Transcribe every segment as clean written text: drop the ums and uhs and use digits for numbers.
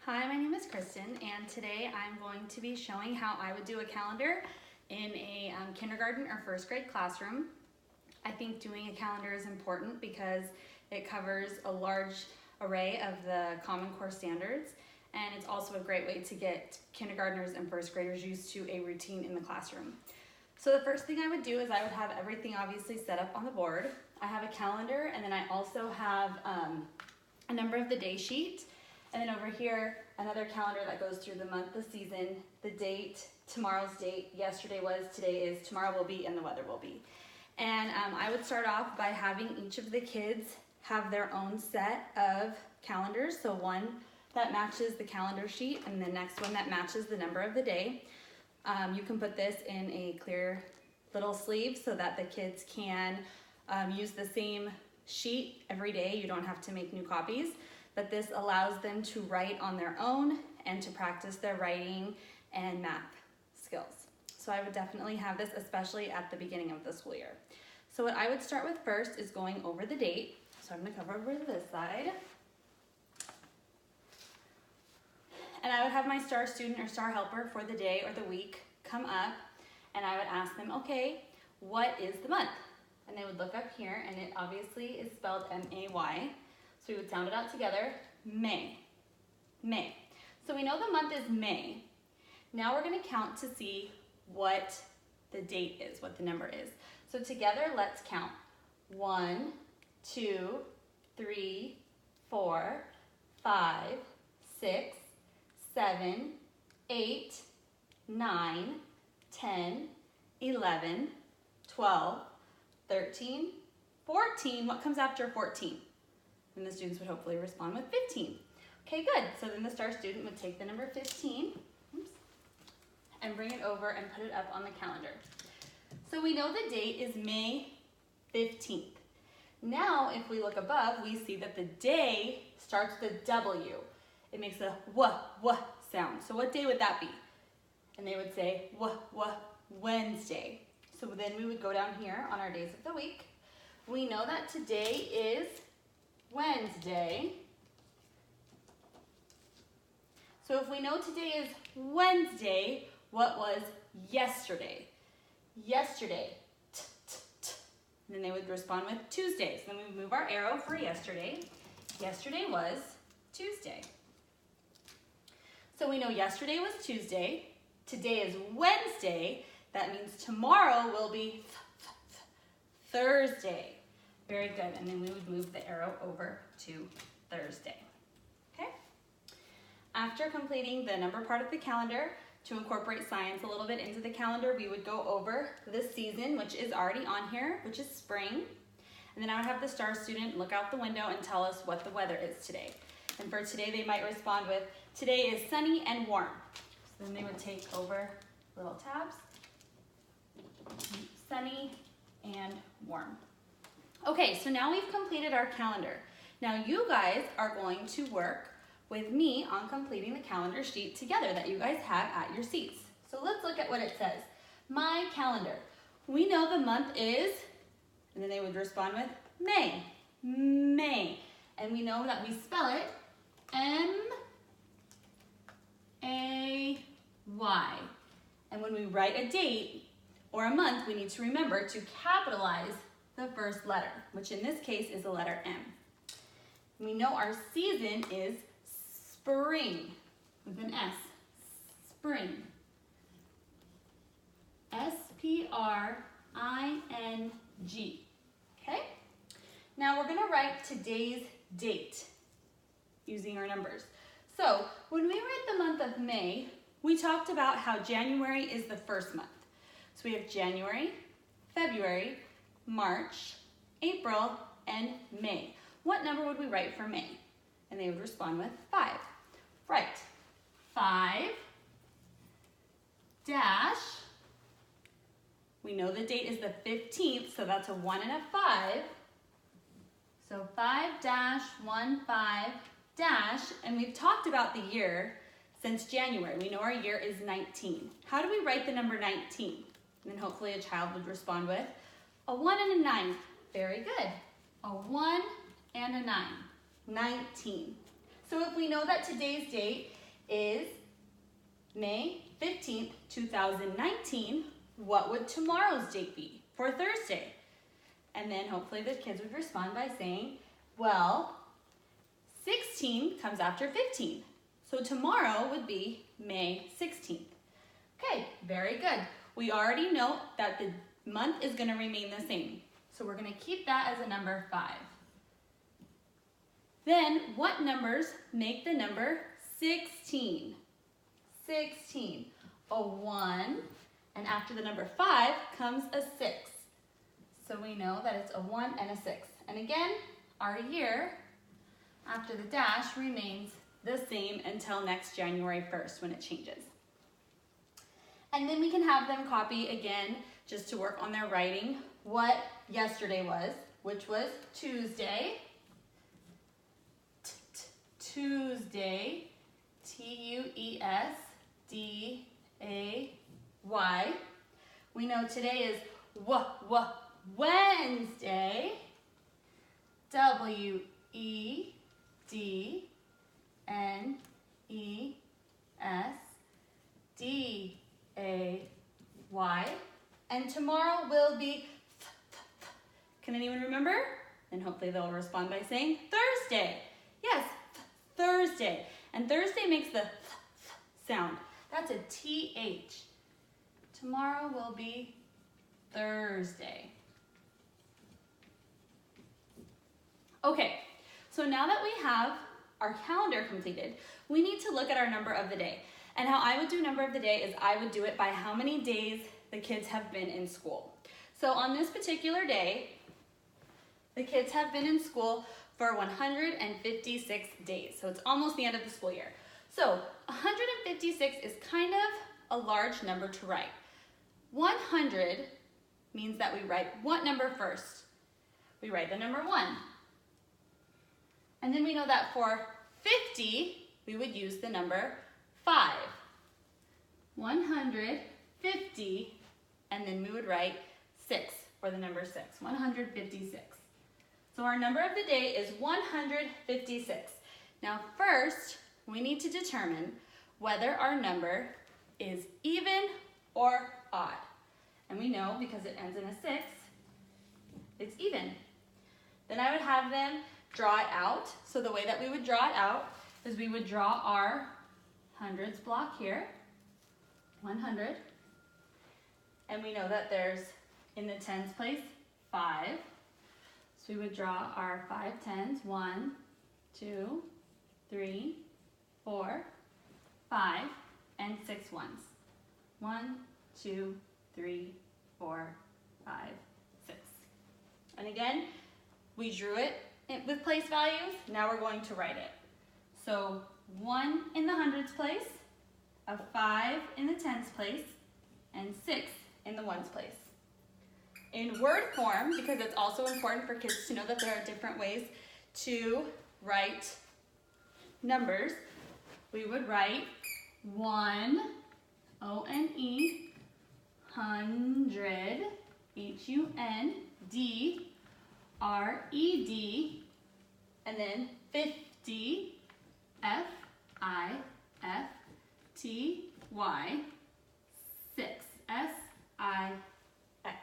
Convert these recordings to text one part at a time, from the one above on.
Hi, my name is Kristen, and today I'm going to be showing how I would do a calendar in a kindergarten or first grade classroom. I think doing a calendar is important because it covers a large array of the Common Core standards, and it's also a great way to get kindergartners and first graders used to a routine in the classroom. So the first thing I would do is I would have everything obviously set up on the board. I have a calendar, and then I also have a number of the day sheet. And then over here, another calendar that goes through the month, the season, the date, tomorrow's date, yesterday was, today is, tomorrow will be, and the weather will be. And I would start off by having each of the kids have their own set of calendars. So one that matches the calendar sheet and the next one that matches the number of the day. You can put this in a clear little sleeve so that the kids can use the same sheet every day. You don't have to make new copies. But this allows them to write on their own and to practice their writing and math skills. So I would definitely have this, especially at the beginning of the school year. So what I would start with first is going over the date. So I'm going to cover over to this side. And I would have my star student or star helper for the day or the week come up, and I would ask them, okay, what is the month? And they would look up here, and it obviously is spelled M-A-Y. So we would sound it out together, May, May. So we know the month is May. Now we're gonna count to see what the date is, what the number is. So together, let's count. 1, 2, 3, 4, 5, 6, 7, 8, 9, 10, 11, 12, 13, 14. What comes after 14? And the students would hopefully respond with 15. Okay, good. So then the star student would take the number 15 and bring it over and put it up on the calendar. So we know the date is May 15th. Now, if we look above, we see that the day starts with a W. It makes a w sound. So what day would that be? And they would say Wednesday. So then we would go down here on our days of the week. We know that today is Wednesday. So if we know today is Wednesday, what was yesterday? Yesterday. And then they would respond with Tuesday. So then we move our arrow for yesterday. Yesterday was Tuesday. So we know yesterday was Tuesday. Today is Wednesday. That means tomorrow will be Thursday. Very good, and then we would move the arrow over to Thursday, okay? After completing the number part of the calendar, to incorporate science a little bit into the calendar, we would go over the season, which is already on here, which is spring. And then I would have the star student look out the window and tell us what the weather is today. And for today, they might respond with, today is sunny and warm. So then they would take over little tabs, sunny and warm. Okay, so now we've completed our calendar. Now you guys are going to work with me on completing the calendar sheet together that you guys have at your seats. So let's look at what it says. My calendar. We know the month is, and then they would respond with May, May. And we know that we spell it M-A-Y. And when we write a date or a month, we need to remember to capitalize the first letter, which in this case is the letter M. We know our season is spring, with an S, spring. S-P-R-I-N-G, okay? Now we're gonna write today's date using our numbers. So when we write the month of May, we talked about how January is the first month. So we have January, February, March, April, and May. What number would we write for May? And they would respond with 5. Right. 5 dash, we know the date is the 15th, so that's a 1 and a 5. So 5 dash, 1, 5 dash, and we've talked about the year since January. We know our year is 19. How do we write the number 19? And then hopefully a child would respond with a 1 and a 9. Very good. A 1 and a 9. 19. So if we know that today's date is May 15th, 2019, what would tomorrow's date be for Thursday? And then hopefully the kids would respond by saying, well, 16 comes after 15. So tomorrow would be May 16th. Okay, very good. We already know that the month is going to remain the same. So we're going to keep that as a number 5. Then what numbers make the number 16? 16. A 1, and after the number 5 comes a 6. So we know that it's a 1 and a 6. And again, our year after the dash remains the same until next January 1st when it changes. And then we can have them copy again just to work on their writing what yesterday was, which was Tuesday. Tuesday, Tuesday. We know today is Wednesday. Wednesday. And tomorrow will be Can anyone remember? And hopefully they'll respond by saying Thursday. Yes, Thursday. And Thursday makes the sound. That's a TH. Tomorrow will be Thursday. Okay, so now that we have our calendar completed, we need to look at our number of the day. And how I would do number of the day is I would do it by how many days the kids have been in school. So on this particular day, the kids have been in school for 156 days. So it's almost the end of the school year. So 156 is kind of a large number to write. 100 means that we write what number first? We write the number 1. And then we know that for 50, we would use the number 5. 150, and then we would write 6 for the number 6, 156. So our number of the day is 156. Now first, we need to determine whether our number is even or odd. And we know because it ends in a 6, it's even. Then I would have them draw it out. So the way that we would draw it out is we would draw our hundreds block here, 100. And we know that there's, in the tens place, 5. So we would draw our 5 tens, 1, 2, 3, 4, 5, and 6 ones. 1, 2, 3, 4, 5, 6. And again, we drew it with place values. Now we're going to write it. So 1 in the hundreds place, a 5 in the tens place, and 6 in the ones place. In word form, because it's also important for kids to know that there are different ways to write numbers, we would write 1, O-N-E, 100, H-U-N-D, R-E-D, and then 50, F-I-F-T-Y, 6, S-I-X,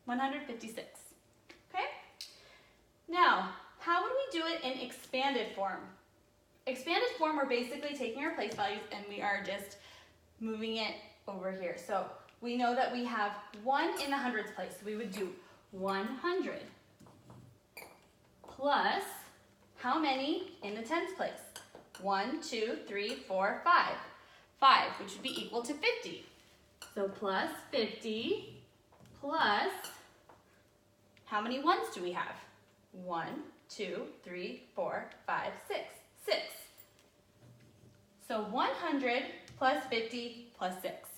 156, okay? Now, how would we do it in expanded form? Expanded form, we're basically taking our place values and we are just moving it over here. So we know that we have 1 in the hundreds place. So we would do 100 plus how many in the tens place? 1, 2, 3, 4, 5. 5, which would be equal to 50. So plus 50 plus, how many ones do we have? 1, 2, 3, 4, 5, 6. 6. So 100 plus 50 plus 6.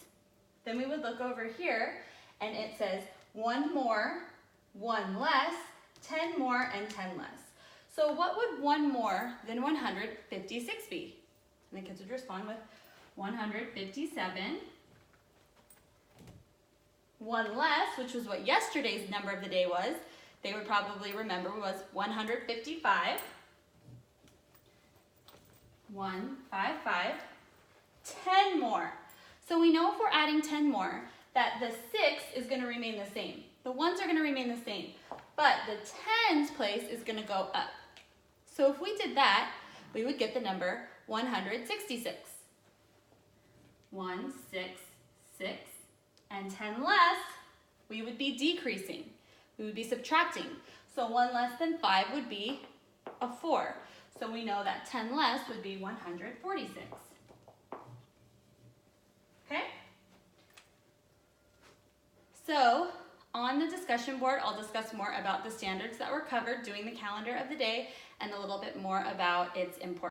Then we would look over here and it says 1 more, 1 less, 10 more, and 10 less. So what would 1 more than 156 be? And the kids would respond with 157. 1 less, which was what yesterday's number of the day was, they would probably remember was 155. 1, 5, 5, 10 more. So we know if we're adding 10 more that the 6 is going to remain the same. The 1s are going to remain the same, but the 10's place is going to go up. So if we did that, we would get the number 166. 1, 6, 6, and 10 less, we would be decreasing. We would be subtracting. So 1 less than 5 would be a 4. So we know that 10 less would be 146. Okay? So on the discussion board, I'll discuss more about the standards that were covered doing the calendar of the day and a little bit more about its importance.